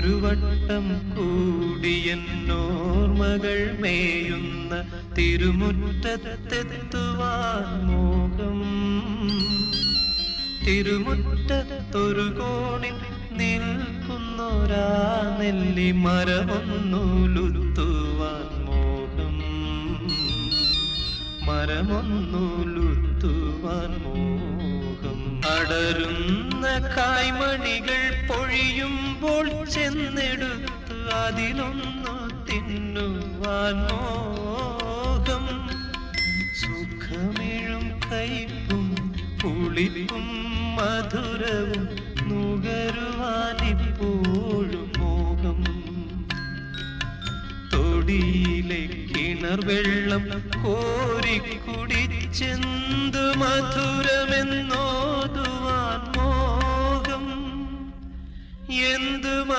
ഒരു വട്ടം കൂടിയെന്നോർമകൾ മേയുന്ന തിരുമുറ്റത്തെത്തുവാൻ മോഹം. തിരുമുറ്റത്തൊരു കോണിൽ നിൽക്കുന്നൊരാ നെല്ലി മരമൊന്നുലുത്തുവാൻ മോഹം. മരമൊന്നുലുത്തുവാൻ മോഹം. അടരുന്ന കായ്മണികൾ പൊഴിയുമ്പോൾ ചെന്നെടുത്ത് അതിലൊന്നു തിന്നുവാൻ മോഹം. സുഖമിഴും കയ്പും പുളിപ്പും മധുരവും നുകരുവാനിപ്പോഴും മോഹം. തൊടിയിലെ കിണർ വെള്ളം കോരിക്കുടിച്ചെന്ത് മധുരമെന്നോതുവാൻ മോഹം. എന്ത്